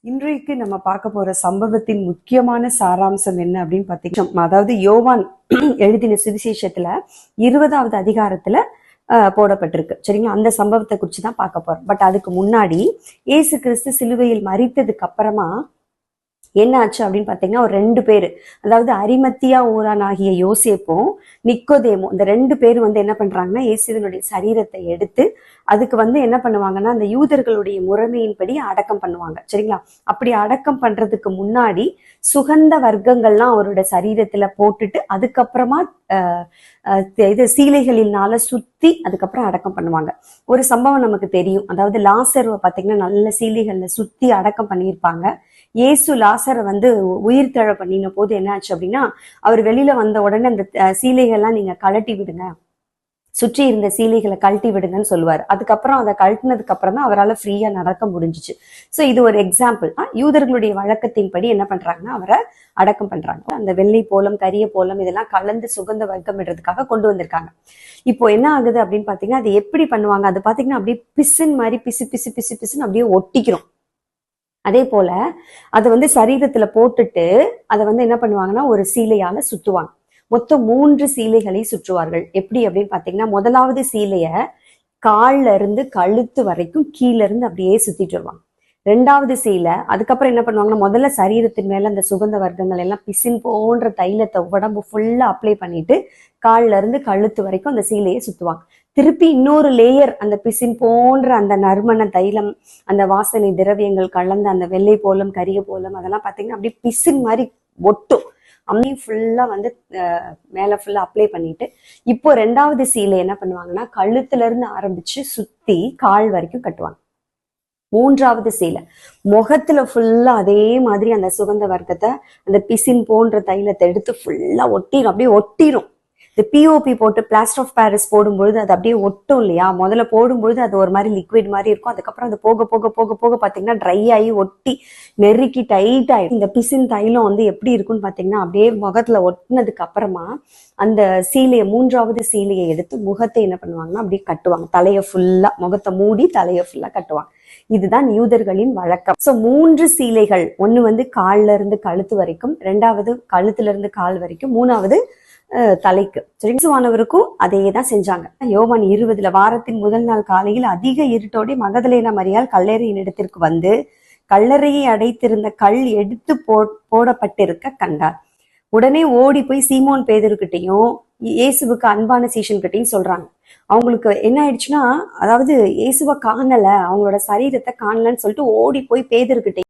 இன்றைக்கு நம்ம பார்க்க போற சம்பவத்தின் முக்கியமான சாராம்சம் என்ன அப்படின்னு பார்த்தீங்கன்னா, அதாவது யோவான் எழுதின சுவிசேஷத்துல 20வது அதிகாரத்துல போடப்பட்டிருக்கு. சரிங்களா? அந்த சம்பவத்தை குறித்து தான் பார்க்க போறோம். பட் அதுக்கு முன்னாடி இயேசு கிறிஸ்து சிலுவையில் மரித்ததுக்கு அப்புறமா என்ன ஆச்சு அப்படின்னு பார்த்தீங்கன்னா, ஒரு 2 பேர், அதாவது அரிமத்தியா ஊரானாகிய யோசேப்பும் நிக்கோதேமும், இந்த 2 பேர் என்ன பண்றாங்கன்னா, இயேசுவினுடைய சரீரத்தை எடுத்து அதுக்கு என்ன பண்ணுவாங்கன்னா, அந்த யூதர்களுடைய முறைமையின்படி அடக்கம் பண்ணுவாங்க. சரிங்களா? அப்படி அடக்கம் பண்றதுக்கு முன்னாடி சுகந்த வர்க்கங்கள்லாம் அவரோட சரீரத்துல போட்டுட்டு அதுக்கப்புறமா இது சீலைகளினால சுத்தி அதுக்கப்புறம் அடக்கம் பண்ணுவாங்க. ஒரு சம்பவம் நமக்கு தெரியும். அதாவது லாசருவை பார்த்தீங்கன்னா நல்ல சீலைகள்ல சுத்தி அடக்கம் பண்ணியிருப்பாங்க. இயேசு லாசரை உயிர் தழ பண்ணின போது என்ன ஆச்சு அப்படின்னா, அவர் வெளியில வந்த உடனே அந்த சீலைகள்லாம் நீங்க கழட்டி விடுங்க, சுற்றி இருந்த சீலைகளை கழட்டி விடுங்கன்னு சொல்லுவார். அதுக்கப்புறம் அதை கழட்டினதுக்கு அப்புறம் தான் அவரால் ஃப்ரீயா நடக்க முடிஞ்சிச்சு. ஸோ இது ஒரு எக்ஸாம்பிள். யூதர்களுடைய வழக்கத்தின்படி என்ன பண்றாங்கன்னா, அவரை அடக்கம் பண்றாங்க. அந்த வெள்ளை போலம், கரிய போலம் இதெல்லாம் கலந்து சுகந்த வர்க்கம்ன்றதுக்காக கொண்டு வந்திருக்காங்க. இப்போ என்ன ஆகுது அப்படின்னு பாத்தீங்கன்னா, அது எப்படி பண்ணுவாங்க, அது பாத்தீங்கன்னா அப்படியே பிசின் மாதிரி பிசு பிசு பிசு பிசுன்னு அப்படியே ஒட்டிக்கிறோம். அதே போல அதை சரீரத்துல போட்டுட்டு அதை என்ன பண்ணுவாங்கன்னா, ஒரு சீலையால சுத்துவாங்க. மொத்தம் 3 சீலைகளை சுற்றுவார்கள். எப்படி அப்படின்னு பாத்தீங்கன்னா, முதலாவது சீலைய கால்ல இருந்து கழுத்து வரைக்கும் கீழ இருந்து அப்படியே சுத்திட்டு வருவாங்க. 2வது சீலை, அதுக்கப்புறம் என்ன பண்ணுவாங்கன்னா, முதல்ல சரீரத்தின் மேல அந்த சுகந்த வர்க்கங்கள் எல்லாம் பிசின் போன்ற தைலத்தை உடம்பு ஃபுல்லா அப்ளை பண்ணிட்டு கால்ல இருந்து கழுத்து வரைக்கும் அந்த சீலையை சுத்துவாங்க. திருப்பி இன்னொரு லேயர் அந்த பிசின் போன்ற அந்த நறுமண தைலம், அந்த வாசனை திரவியங்கள் கலந்த அந்த வெள்ளை போலம், கரிய போலம் அதெல்லாம் பாத்தீங்கன்னா அப்படியே பிசின் மாதிரி ஒட்டும். அம்மையும் ஃபுல்லா மேல ஃபுல்லா அப்ளை பண்ணிட்டு, இப்போ 2வது சீலை என்ன பண்ணுவாங்கன்னா, கழுத்துல இருந்து ஆரம்பிச்சு சுத்தி கால் வரைக்கும் கட்டுவாங்க. 3வது சீலை முகத்துல ஃபுல்லா அதே மாதிரி அந்த சுகந்த வர்க்கத்தை, அந்த பிசின் போன்ற தைலத்தை எடுத்து ஃபுல்லா ஒட்டிடும், அப்படியே ஒட்டிடும். இந்த பிஓபி போட்டு பிளாஸ்டர் ஆஃப் பாரிஸ் போடும்பொழுது அது அப்படியே ஒட்டும் இல்லையா? முதல்ல போடும்பொழுது அது ஒரு மாதிரி லிக்விட் மாதிரி இருக்கும். அதுக்கப்புறம் அது போக போக போக போக பார்த்தீங்கன்னா ட்ரை ஆகி ஒட்டி நெருக்கி டைட் ஆயிடும். இந்த பிசின் தைலம் எப்படி இருக்குன்னு பார்த்தீங்கன்னா, அப்படியே முகத்துல ஒட்டினதுக்கு அப்புறமா அந்த சீலையை, 3வது சீலையை எடுத்து முகத்தை என்ன பண்ணுவாங்கன்னா அப்படியே கட்டுவாங்க. தலையை ஃபுல்லா, முகத்தை மூடி தலையை ஃபுல்லா கட்டுவாங்க. இதுதான் யூதர்களின் வழக்கம். சோ 3 சீலைகள், ஒண்ணு கால்ல இருந்து கழுத்து வரைக்கும், 2வது கழுத்துல இருந்து கால் வரைக்கும், 3வது தலைக்கு. இயேசுவானவருக்கும் அதே தான் செஞ்சாங்க. யோவான் 20 வாரத்தின் முதல் நாள் காலையில் அதிக இருட்டோടെ மகதலேனா மரியாள் கல்லறையின் இடத்திற்கு வந்து கல்லறையை அடைத்திருந்த கல் எடுத்து போடப்பட்டிருக்க கண்டார். உடனே ஓடி போய் சீமோன் பேதுருக்கிட்டையும் இயேசுவுக்கு அன்பான சீஷன் கிட்டையும் சொல்றாங்க. அவங்களுக்கு என்ன ஆயிடுச்சுன்னா, அதாவது இயேசுவை காணல, அவங்களோட சரீரத்தை காணலன்னு சொல்லிட்டு ஓடி போய் பேதுருக்கிட்ட